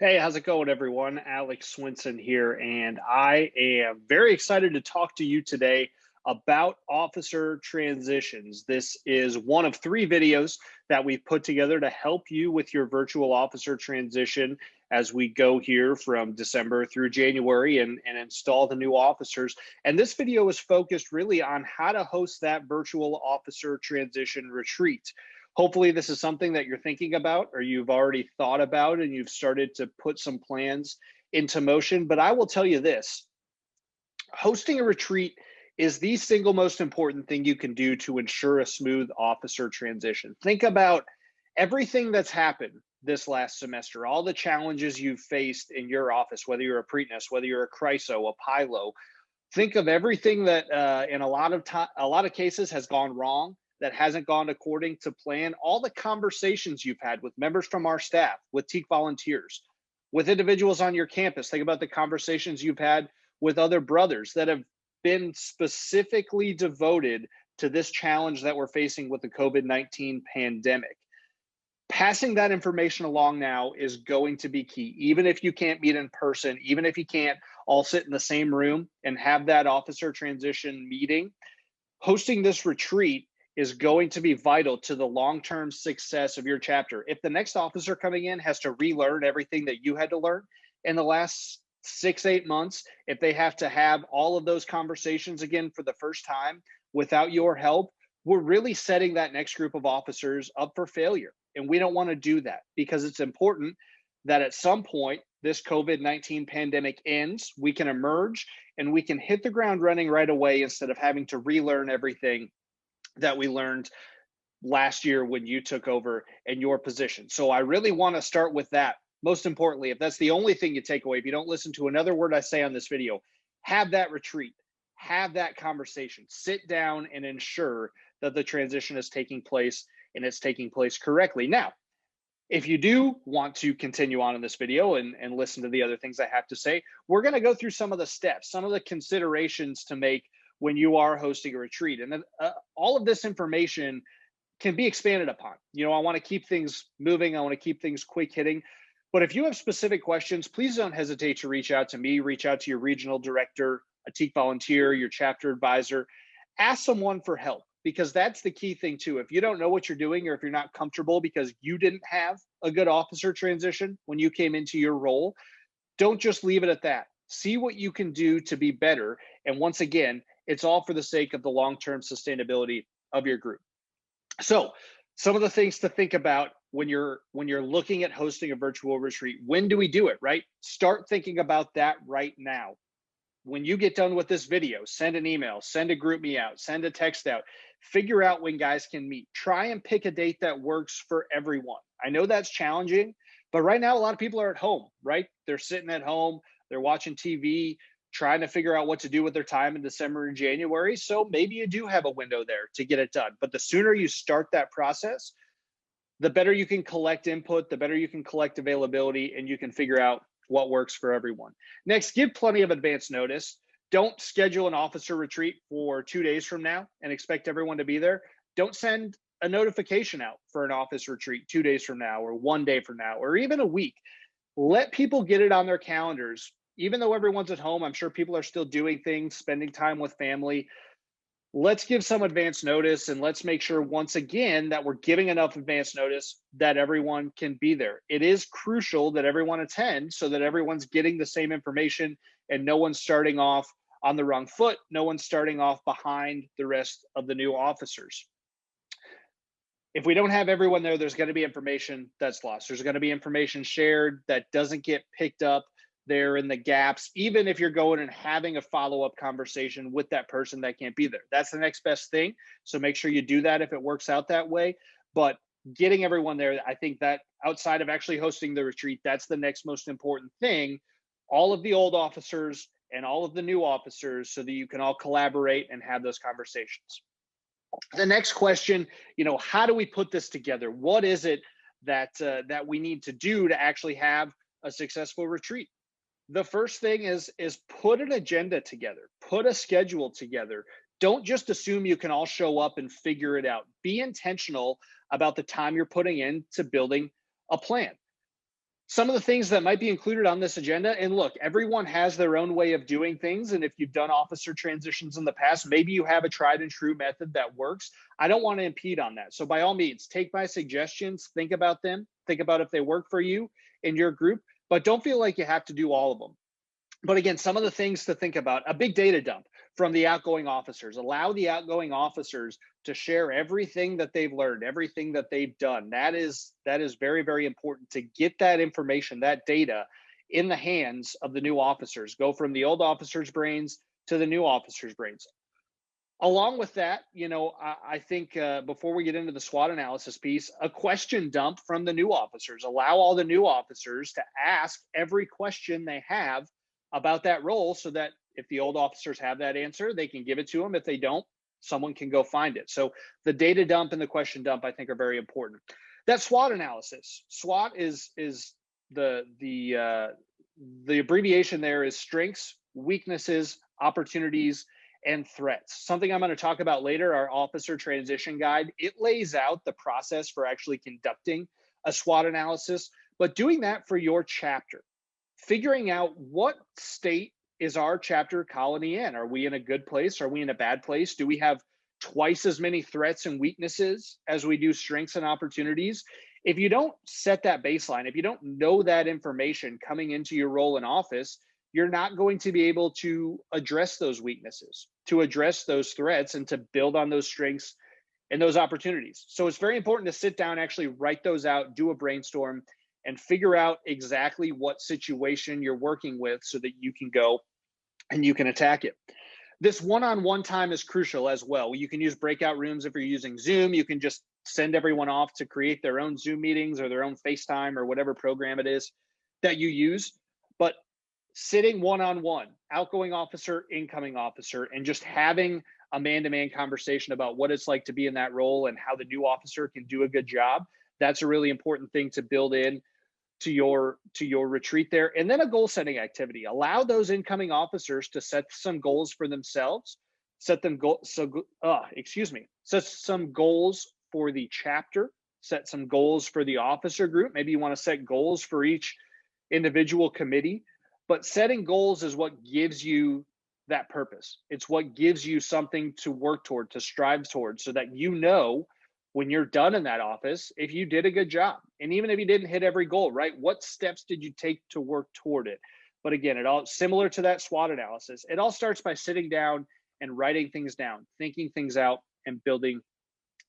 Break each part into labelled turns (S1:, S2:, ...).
S1: Hey, how's it going, everyone? Alex Swinson here, and I am very excited to talk to you today about officer transitions. This is one of three videos that we've put together to help you with your virtual officer transition as we go here from December through January and install the new officers. And this video is focused really on how to host that virtual officer transition retreat. Hopefully, this is something that you're thinking about or you've already thought about and you've started to put some plans into motion. But I will tell you this: hosting a retreat is the single most important thing you can do to ensure a smooth officer transition. Think about everything that's happened this last semester, all the challenges you've faced in your office, whether you're a Preakness, whether you're a CRISO, a PILO. Think of everything that in a lot of cases has gone wrong, that hasn't gone according to plan. All the conversations you've had with members from our staff, with TEAC volunteers, with individuals on your campus. Think about the conversations you've had with other brothers that have been specifically devoted to this challenge that we're facing with the COVID-19 pandemic. Passing that information along now is going to be key. Even if you can't meet in person, even if you can't all sit in the same room and have that officer transition meeting, hosting this retreat is going to be vital to the long-term success of your chapter. If the next officer coming in has to relearn everything that you had to learn in the last 6-8 months, if they have to have all of those conversations again for the first time without your help, we're really setting that next group of officers up for failure. And we don't want to do that, because it's important that at some point this COVID-19 pandemic ends, we can emerge and we can hit the ground running right away instead of having to relearn everything that we learned last year when you took over in your position. So I really want to start with that. Most importantly, if that's the only thing you take away, if you don't listen to another word I say on this video, have that retreat, have that conversation, sit down and ensure that the transition is taking place and it's taking place correctly. Now, if you do want to continue on in this video and listen to the other things I have to say, we're going to go through some of the steps, some of the considerations to make when you are hosting a retreat. And then all of this information can be expanded upon. I want to keep things moving. I want to keep things quick hitting. But if you have specific questions, please don't hesitate to reach out to me, reach out to your regional director, a TEAC volunteer, your chapter advisor. Ask someone for help, because that's the key thing too. If you don't know what you're doing, or if you're not comfortable because you didn't have a good officer transition when you came into your role, don't just leave it at that. See what you can do to be better. And once again, it's all for the sake of the long-term sustainability of your group. So some of the things to think about when you're looking at hosting a virtual retreat: when do we do it, right? Start thinking about that right now. When you get done with this video, send an email, send a group me out, send a text out, figure out when guys can meet. Try and pick a date that works for everyone. I know that's challenging, but right now a lot of people are at home, right? They're sitting at home, they're watching TV, trying to figure out what to do with their time in December and January. So maybe you do have a window there to get it done. But the sooner you start that process, the better you can collect input, the better you can collect availability, and you can figure out what works for everyone. Next, give plenty of advance notice. Don't schedule an officer retreat for 2 days from now and expect everyone to be there. Don't send a notification out for an office retreat 2 days from now, or 1 day from now, or even a week. Let people get it on their calendars. Even though everyone's at home, I'm sure people are still doing things, spending time with family. Let's give some advance notice, and let's make sure, once again, that we're giving enough advance notice that everyone can be there. It is crucial that everyone attend so that everyone's getting the same information and no one's starting off on the wrong foot. No one's starting off behind the rest of the new officers. If we don't have everyone there, there's going to be information that's lost. There's going to be information shared that doesn't get picked up there in the gaps, even if you're going and having a follow-up conversation with that person that can't be there. That's the next best thing. So make sure you do that if it works out that way. But getting everyone there, I think that outside of actually hosting the retreat, that's the next most important thing. All of the old officers and all of the new officers, so that you can all collaborate and have those conversations. The next question, how do we put this together? What is it that we need to do to actually have a successful retreat? The first thing is put an agenda together, put a schedule together. Don't just assume you can all show up and figure it out. Be intentional about the time you're putting into building a plan. some of the things that might be included on this agenda. And look, everyone has their own way of doing things. And if you've done officer transitions in the past, maybe you have a tried and true method that works. I don't want to impede on that. So by all means, take my suggestions, think about them, think about if they work for you in your group, but don't feel like you have to do all of them. But again, some of the things to think about: a big data dump from the outgoing officers. Allow the outgoing officers to share everything that they've learned, everything that they've done. That is very, very important to get that information, that data in the hands of the new officers. Go from the old officers' brains to the new officers' brains. Along with that, I think before we get into the SWOT analysis piece, a question dump from the new officers. Allow all the new officers to ask every question they have about that role, so that if the old officers have that answer, they can give it to them. If they don't, someone can go find it. So the data dump and the question dump, I think, are very important. That SWOT analysis. SWOT is the abbreviation there is strengths, weaknesses, opportunities, and threats. Something I'm going to talk about later, our officer transition guide. It lays out the process for actually conducting a SWOT analysis, but doing that for your chapter, figuring out what state is our chapter colony in. Are we in a good place? Are we in a bad place? Do we have twice as many threats and weaknesses as we do strengths and opportunities? If you don't set that baseline, if you don't know that information coming into your role in office, you're not going to be able to address those weaknesses, to address those threats, and to build on those strengths and those opportunities. So it's very important to sit down, actually write those out, do a brainstorm, and figure out exactly what situation you're working with so that you can go and you can attack it. This one-on-one time is crucial as well. You can use breakout rooms if you're using Zoom. You can just send everyone off to create their own Zoom meetings or their own FaceTime or whatever program it is that you use. But sitting one-on-one, outgoing officer, incoming officer, and just having a man-to-man conversation about what it's like to be in that role and how the new officer can do a good job, that's a really important thing to build in to your retreat there. And then a goal setting activity. Allow those incoming officers to set some goals for themselves, set some goals for the chapter, set some goals for the officer group. Maybe you want to set goals for each individual committee, but setting goals is what gives you that purpose. It's what gives you something to work toward, to strive towards, so that when you're done in that office, if you did a good job. And even if you didn't hit every goal, right? What steps did you take to work toward it? But again, it all similar to that SWOT analysis. It all starts by sitting down and writing things down, thinking things out, and building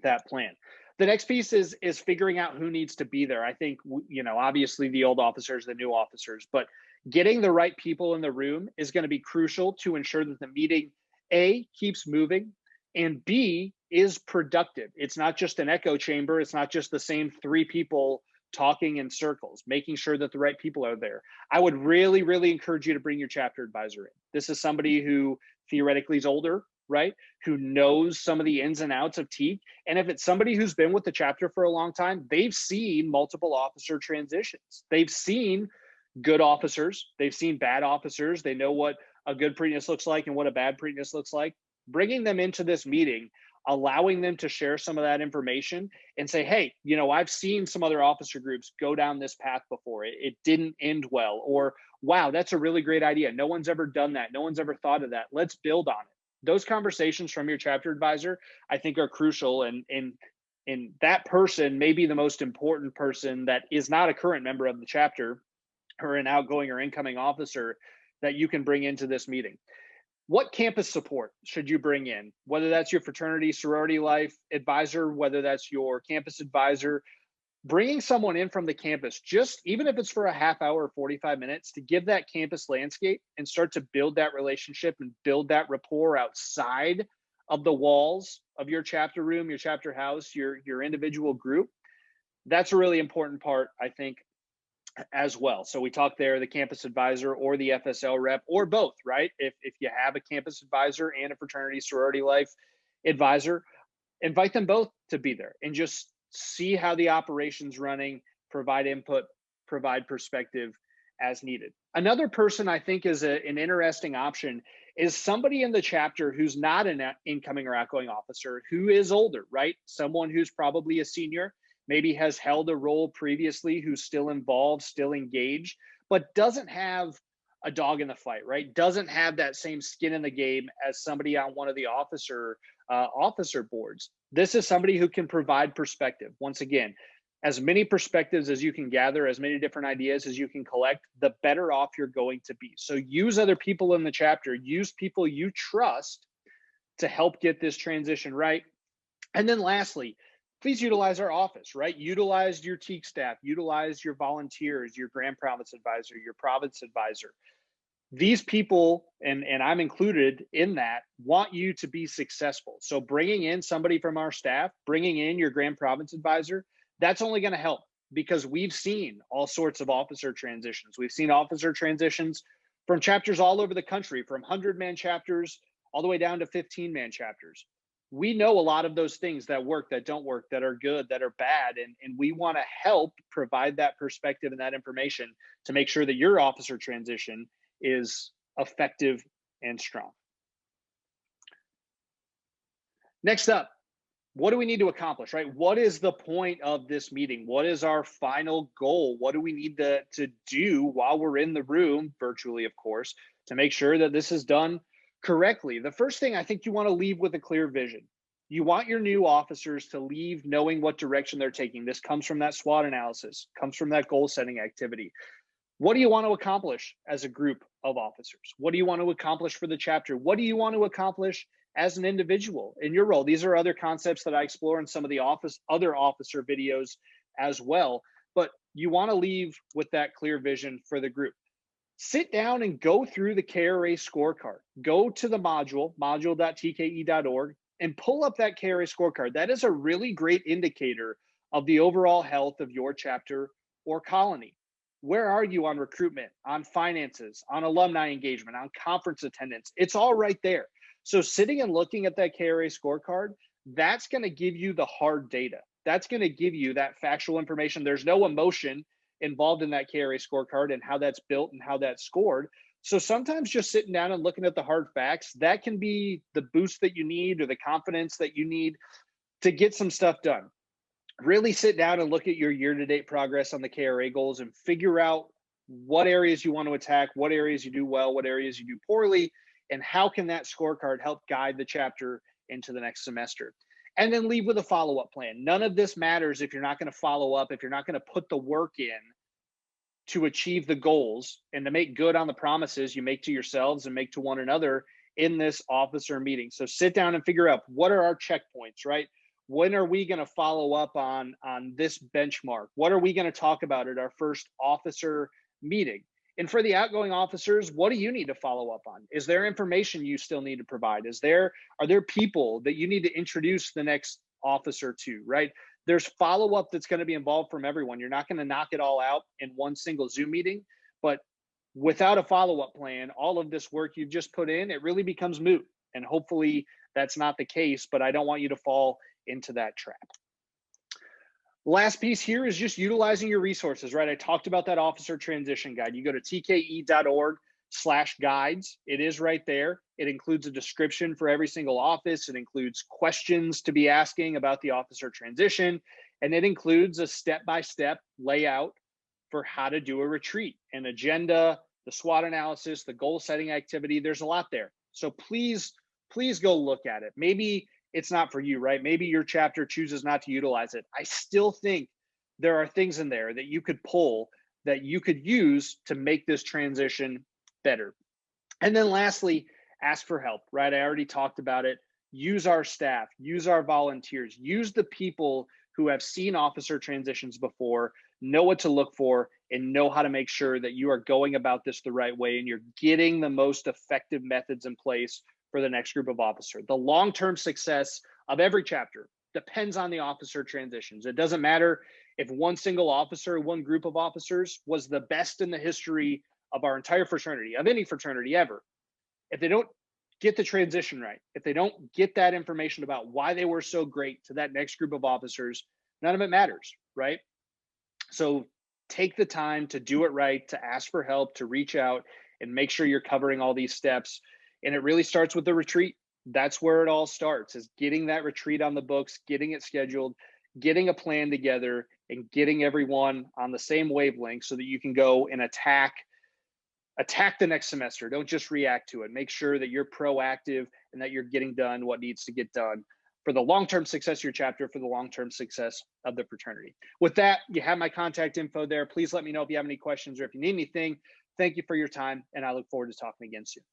S1: that plan. The next piece is figuring out who needs to be there. I think, obviously the old officers, the new officers, but getting the right people in the room is going to be crucial to ensure that the meeting, A, keeps moving, and B, is productive. It's not just an echo chamber. It's not just the same three people talking in circles, making sure that the right people are there. I would really, really encourage you to bring your chapter advisor in. This is somebody who theoretically is older, right? Who knows some of the ins and outs of TEAC. And if it's somebody who's been with the chapter for a long time, they've seen multiple officer transitions. They've seen good officers. They've seen bad officers. They know what a good Preakness looks like and what a bad Preakness looks like. Bringing them into this meeting, allowing them to share some of that information and say, hey, I've seen some other officer groups go down this path before. It didn't end well. Or, wow, that's a really great idea. No one's ever done that. No one's ever thought of that. Let's build on it. Those conversations from your chapter advisor, I think, are crucial. And that person may be the most important person that is not a current member of the chapter or an outgoing or incoming officer that you can bring into this meeting. What campus support should you bring in? Whether that's your fraternity, sorority life advisor, whether that's your campus advisor, bringing someone in from the campus, just even if it's for a half hour or 45 minutes, to give that campus landscape and start to build that relationship and build that rapport outside of the walls of your chapter room, your chapter house, your individual group. That's a really important part, I think, as well. So we talked there, the campus advisor or the FSL rep, or both, right? If you have a campus advisor and a fraternity sorority life advisor, invite them both to be there and just see how the operation's running, provide input, provide perspective as needed. Another person I think is an interesting option is somebody in the chapter who's not an incoming or outgoing officer, who is older, right? Someone who's probably a senior, maybe has held a role previously, who's still involved, still engaged, but doesn't have a dog in the fight, right? Doesn't have that same skin in the game as somebody on one of the officer boards. This is somebody who can provide perspective. Once again, as many perspectives as you can gather, as many different ideas as you can collect, the better off you're going to be. So use other people in the chapter, use people you trust to help get this transition right. And then lastly, please utilize our office, right? Utilize your TEAC staff, utilize your volunteers, your Grand Province Advisor, your Province Advisor. These people, and I'm included in that, want you to be successful. So bringing in somebody from our staff, bringing in your Grand Province Advisor, that's only going to help, because we've seen all sorts of officer transitions. We've seen officer transitions from chapters all over the country, from 100-man chapters all the way down to 15-man chapters. We know a lot of those things that work, that don't work, that are good, that are bad, and we want to help provide that perspective and that information to make sure that your officer transition is effective and strong. Next up, what do we need to accomplish, right? What is the point of this meeting? What is our final goal? What do we need to do while we're in the room, virtually, of course, to make sure that this is done correctly? The first thing, I think you want to leave with a clear vision. You want your new officers to leave knowing what direction they're taking. This comes from that SWOT analysis, comes from that goal setting activity. What do you want to accomplish as a group of officers? What do you want to accomplish for the chapter? What do you want to accomplish as an individual in your role? These are other concepts that I explore in some of the other officer videos as well, but you want to leave with that clear vision for the group. Sit down and go through the KRA scorecard. Go to the module.tka.org and pull up that KRA scorecard. That is a really great indicator of the overall health of your chapter or colony. Where are you on recruitment, on finances, on alumni engagement, on conference attendance? It's all right there. So sitting and looking at that KRA scorecard, that's going to give you the hard data. That's going to give you that factual information. There's no emotion involved in that KRA scorecard and how that's built and how that's scored. So sometimes just sitting down and looking at the hard facts, that can be the boost that you need or the confidence that you need to get some stuff done. Really sit down and look at your year-to-date progress on the KRA goals and figure out what areas you want to attack, what areas you do well, what areas you do poorly, and how can that scorecard help guide the chapter into the next semester. And then leave with a follow-up plan. None of this matters if you're not going to follow up, if you're not going to put the work in to achieve the goals and to make good on the promises you make to yourselves and make to one another in this officer meeting. So sit down and figure out, what are our checkpoints, right? When are we going to follow up on this benchmark? What are we going to talk about at our first officer meeting? And for the outgoing officers, what do you need to follow up on? Is there information you still need to provide? Are there people that you need to introduce the next officer to, right? There's follow-up that's going to be involved from everyone. You're not going to knock it all out in one single Zoom meeting, but without a follow-up plan, all of this work you've just put in, it really becomes moot. And hopefully that's not the case, but I don't want you to fall into that trap. Last piece here is just utilizing your resources, right? I talked about that officer transition guide. You go to tke.org/guides. It is right there. It includes a description for every single office. It includes questions to be asking about the officer transition. And it includes a step-by-step layout for how to do a retreat, an agenda, the SWOT analysis, the goal setting activity. There's a lot there. So please go look at it. Maybe it's not for you, right? Maybe your chapter chooses not to utilize it. I still think there are things in there that you could pull, that you could use to make this transition better. And then lastly, ask for help, right? I already talked about it. Use our staff, use our volunteers, use the people who have seen officer transitions before, know what to look for, and know how to make sure that you are going about this the right way and you're getting the most effective methods in place for the next group of officers. The long-term success of every chapter depends on the officer transitions. It doesn't matter if one single officer, one group of officers was the best in the history of our entire fraternity, of any fraternity ever. If they don't get the transition right, if they don't get that information about why they were so great to that next group of officers, none of it matters, right? So take the time to do it right, to ask for help, to reach out and make sure you're covering all these steps. And it really starts with the retreat. That's where it all starts, is getting that retreat on the books, getting it scheduled, getting a plan together and getting everyone on the same wavelength so that you can go and attack the next semester. Don't just react to it. Make sure that you're proactive and that you're getting done what needs to get done for the long-term success of your chapter, for the long-term success of the fraternity. With that, you have my contact info there. Please let me know if you have any questions or if you need anything. Thank you for your time, and I look forward to talking again soon.